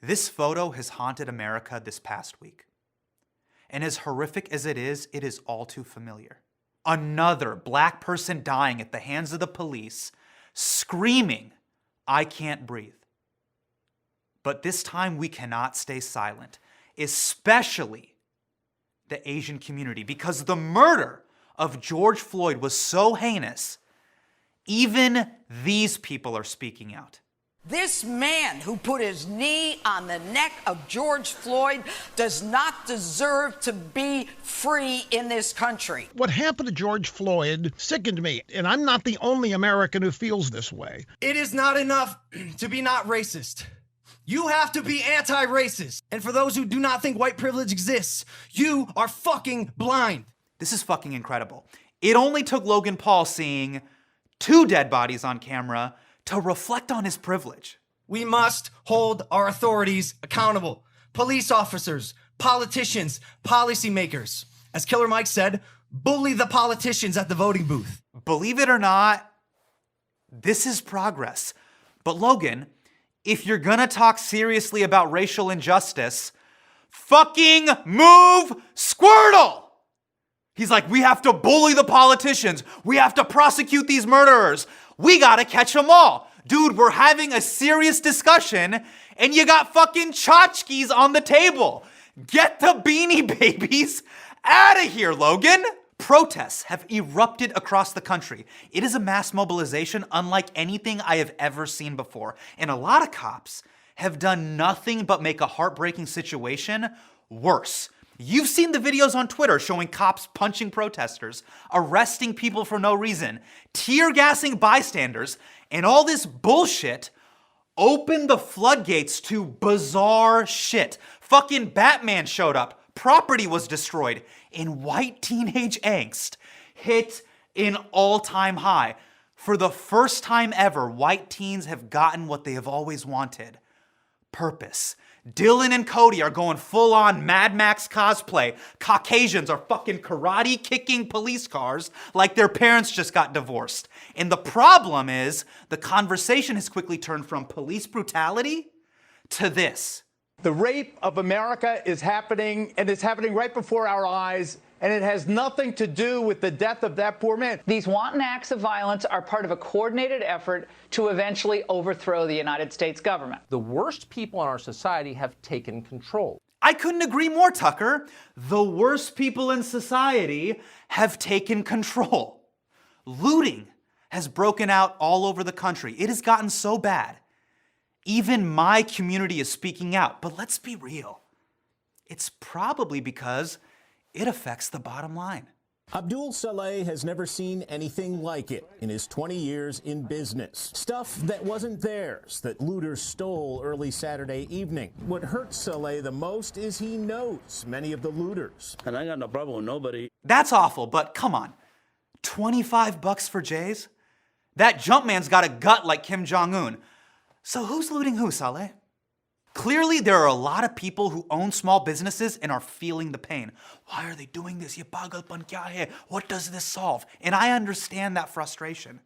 This photo has haunted America this past week. And as horrific as it is all too familiar. Another black person dying at the hands of the police, screaming, "I can't breathe." But this time we cannot stay silent, especially the Asian community, because the murder of George Floyd was so heinous, even these people are speaking out. This man who put his knee on the neck of George Floyd does not deserve to be free in this country. What happened to George Floyd sickened me, and I'm not the only American who feels this way. It is not enough to be not racist. You have to be anti-racist. And for those who do not think white privilege exists, you are fucking blind. This is fucking incredible. It only took Logan Paul seeing 2 dead bodies on camera to reflect on his privilege. We must hold our authorities accountable. Police officers, politicians, policymakers. As Killer Mike said, bully the politicians at the voting booth. Believe it or not, this is progress. But Logan, if you're gonna talk seriously about racial injustice, fucking move Squirtle! He's like, we have to bully the politicians. We have to prosecute these murderers. We gotta catch them all. Dude, we're having a serious discussion and you got fucking tchotchkes on the table. Get the Beanie Babies out of here, Logan. Protests have erupted across the country. It is a mass mobilization unlike anything I have ever seen before. And a lot of cops have done nothing but make a heartbreaking situation worse. You've seen the videos on Twitter showing cops punching protesters, arresting people for no reason, tear gassing bystanders, and all this bullshit opened the floodgates to bizarre shit. Fucking Batman showed up, property was destroyed, and white teenage angst hit an all-time high. For the first time ever, white teens have gotten what they have always wanted: purpose. Dylan and Cody are going full-on Mad Max cosplay. Caucasians are fucking karate-kicking police cars like their parents just got divorced. And the problem is, the conversation has quickly turned from police brutality to this. The rape of America is happening, and it's happening right before our eyes, and it has nothing to do with the death of that poor man. These wanton acts of violence are part of a coordinated effort to eventually overthrow the United States government. The worst people in our society have taken control. I couldn't agree more, Tucker. The worst people in society have taken control. Looting has broken out all over the country. It has gotten so bad. Even my community is speaking out. But let's be real. It's probably because it affects the bottom line. Abdul Saleh has never seen anything like it in his 20 years in business. Stuff that wasn't theirs, that looters stole early Saturday evening. What hurts Saleh the most is he knows many of the looters. And I got no problem with nobody. That's awful, but come on. $25 for Jays? That Jumpman's got a gut like Kim Jong-un. So who's looting who, Saleh? Clearly, there are a lot of people who own small businesses and are feeling the pain. Why are they doing this? Ye pagalpan kya hai? What does this solve? And I understand that frustration.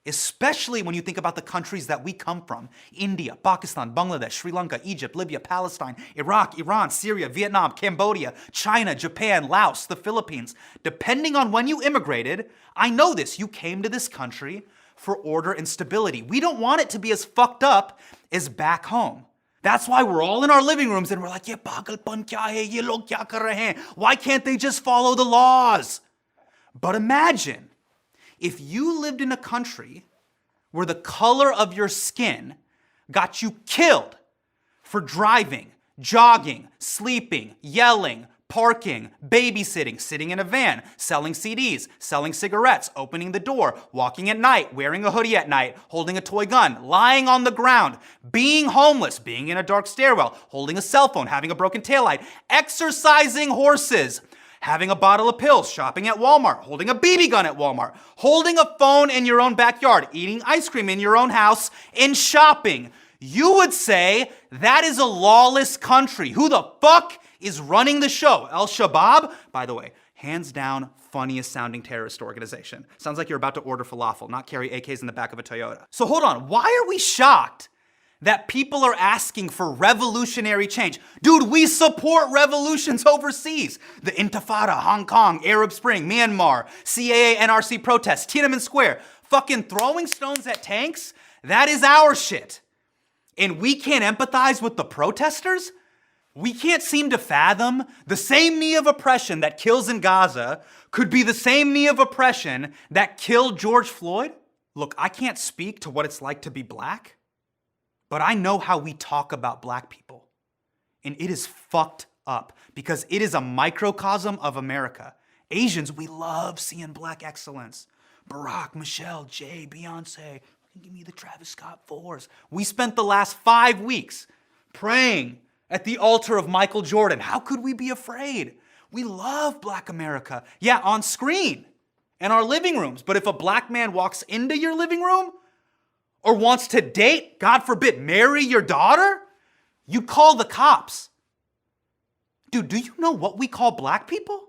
Especially when you think about the countries that we come from: India, Pakistan, Bangladesh, Sri Lanka, Egypt, Libya, Palestine, Iraq, Iran, Syria, Vietnam, Cambodia, China, Japan, Laos, the Philippines. Depending on when you immigrated, I know this, you came to this country for order and stability. We don't want it to be as fucked up as back home. That's why we're all in our living rooms and we're like, ye pagalpan kya hai? Ye log kya kar rahe hain? Why can't they just follow the laws? But imagine if you lived in a country where the color of your skin got you killed for driving, jogging, sleeping, yelling, parking, babysitting, sitting in a van, selling CDs, selling cigarettes, opening the door, walking at night, wearing a hoodie at night, holding a toy gun, lying on the ground, being homeless, being in a dark stairwell, holding a cell phone, having a broken taillight, exercising horses, having a bottle of pills, shopping at Walmart, holding a BB gun at Walmart, holding a phone in your own backyard, eating ice cream in your own house, and shopping. You would say that is a lawless country. Who the fuck is running the show? Al-Shabaab? By the way, hands down, funniest sounding terrorist organization. Sounds like you're about to order falafel, not carry AKs in the back of a Toyota. So hold on, why are we shocked that people are asking for revolutionary change. Dude, we support revolutions overseas. The Intifada, Hong Kong, Arab Spring, Myanmar, CAA, NRC protests, Tiananmen Square, fucking throwing stones at tanks, that is our shit. And we can't empathize with the protesters? We can't seem to fathom the same knee of oppression that kills in Gaza could be the same knee of oppression that killed George Floyd? Look, I can't speak to what it's like to be black, but I know how we talk about black people. And it is fucked up because it is a microcosm of America. Asians, we love seeing black excellence. Barack, Michelle, Jay, Beyonce, give me the Travis Scott 4s. We spent the last 5 weeks praying at the altar of Michael Jordan. How could we be afraid? We love black America. Yeah, on screen and our living rooms. But if a black man walks into your living room or wants to date, God forbid, marry your daughter, you call the cops. Dude, do you know what we call black people?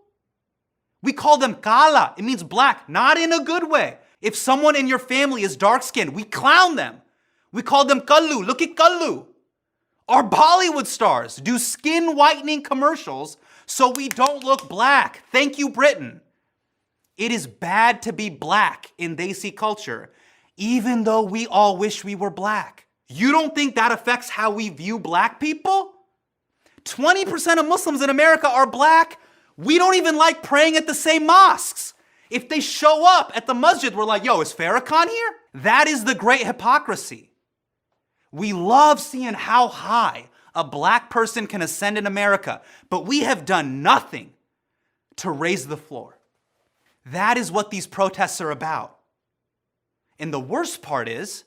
We call them kala. It means black, not in a good way. If someone in your family is dark-skinned, we clown them. We call them kallu. Look at kallu. Our Bollywood stars do skin whitening commercials so we don't look black. Thank you, Britain. It is bad to be black in Desi culture, even though we all wish we were black. You don't think that affects how we view black people? 20% of Muslims in America are black. We don't even like praying at the same mosques. If they show up at the masjid, we're like, yo, is Farrakhan here? That is the great hypocrisy. We love seeing how high a black person can ascend in America, but we have done nothing to raise the floor. That is what these protests are about. And the worst part is,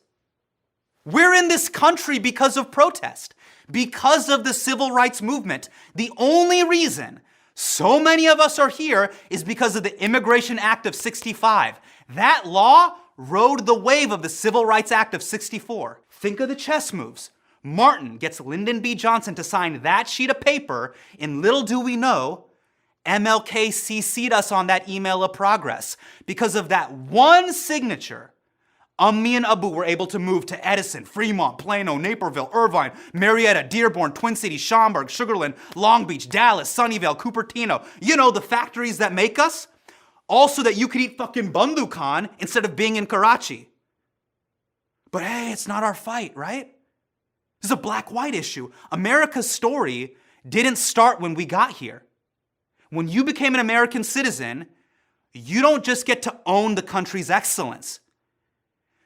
we're in this country because of protest, because of the civil rights movement. The only reason so many of us are here is because of the Immigration Act of '65. That law rode the wave of the Civil Rights Act of '64. Think of the chess moves. Martin gets Lyndon B. Johnson to sign that sheet of paper, and little do we know, MLK CC'd us on that email of progress. Because of that one signature, me and Abu were able to move to Edison, Fremont, Plano, Naperville, Irvine, Marietta, Dearborn, Twin Cities, Schaumburg, Sugar Land, Long Beach, Dallas, Sunnyvale, Cupertino. You know, the factories that make us. Also that you could eat fucking Bandhu Khan instead of being in Karachi. But hey, it's not our fight, right? This is a black-white issue. America's story didn't start when we got here. When you became an American citizen, you don't just get to own the country's excellence.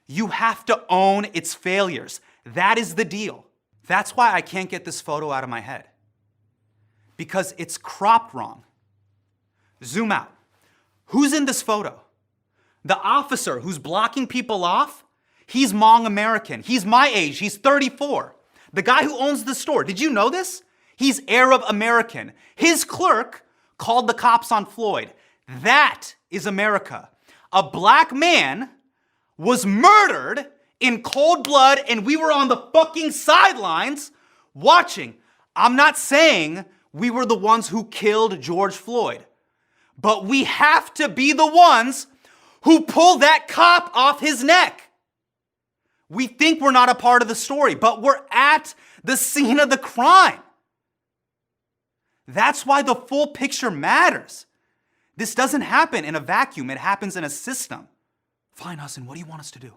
You have to own its failures. That is the deal. That's why I can't get this photo out of my head. Because it's cropped wrong. Zoom out. Who's in this photo? The officer who's blocking people off, he's Hmong American. He's my age. He's 34. The guy who owns the store, did you know this? He's Arab American. His clerk called the cops on Floyd. That is America. A black man was murdered in cold blood and we were on the fucking sidelines watching. I'm not saying we were the ones who killed George Floyd, but we have to be the ones who pull that cop off his neck. We think we're not a part of the story, but we're at the scene of the crime. That's why the full picture matters. This doesn't happen in a vacuum. It happens in a system. Fine, Hassan, what do you want us to do?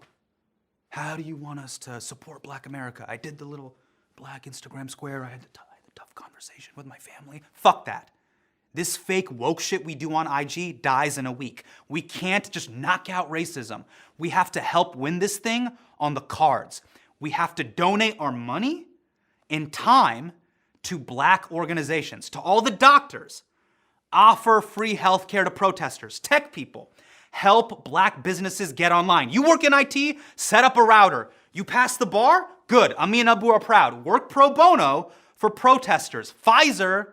How do you want us to support Black America? I did the little Black Instagram square. I had the tough conversation with my family. Fuck that. This fake woke shit we do on IG dies in a week. We can't just knock out racism. We have to help win this thing on the cards. We have to donate our money and time to black organizations, to all the doctors. Offer free healthcare to protesters, tech people. Help black businesses get online. You work in IT, set up a router. You pass the bar? Good. Ami and Abu are proud. Work pro bono for protesters. Pfizer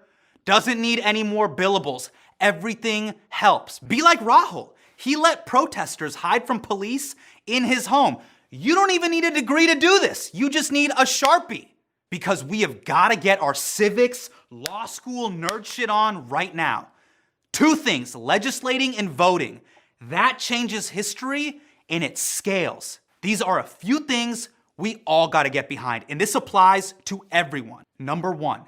doesn't need any more billables. Everything helps. Be like Rahul. He let protesters hide from police in his home. You don't even need a degree to do this. You just need a Sharpie. Because we have got to get our civics, law school nerd shit on right now. Two things, legislating and voting. That changes history and it scales. These are a few things we all got to get behind. And this applies to everyone. Number one,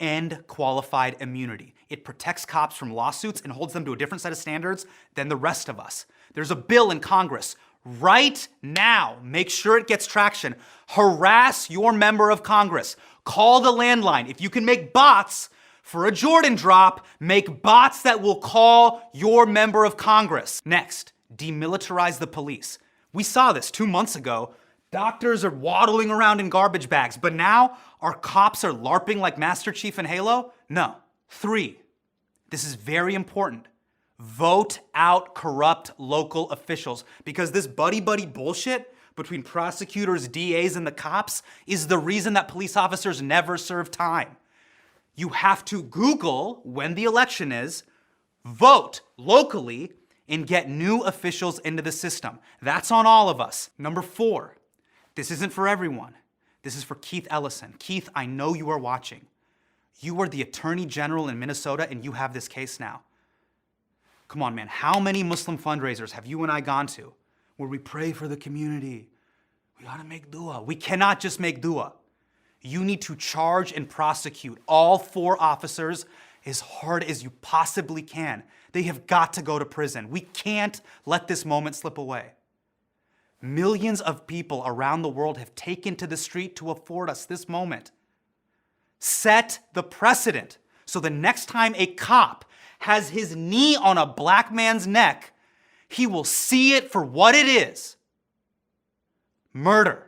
end qualified immunity. It protects cops from lawsuits and holds them to a different set of standards than the rest of us. There's a bill in Congress right now. Make sure it gets traction. Harass your member of Congress. Call the landline. If you can make bots for a Jordan drop, make bots that will call your member of Congress. Next, demilitarize the police. We saw this 2 months ago. Doctors are waddling around in garbage bags, but now our cops are LARPing like Master Chief in Halo? No. 3, this is very important. Vote out corrupt local officials, because this buddy-buddy bullshit between prosecutors, DAs, and the cops is the reason that police officers never serve time. You have to Google when the election is, vote locally, and get new officials into the system. That's on all of us. Number 4, this isn't for everyone. This is for Keith Ellison. Keith, I know you are watching. You were the Attorney General in Minnesota and you have this case now. Come on, man. How many Muslim fundraisers have you and I gone to where we pray for the community? We gotta make dua. We cannot just make dua. You need to charge and prosecute all 4 officers as hard as you possibly can. They have got to go to prison. We can't let this moment slip away. Millions of people around the world have taken to the street to afford us this moment. Set the precedent so the next time a cop has his knee on a black man's neck, he will see it for what it is: murder.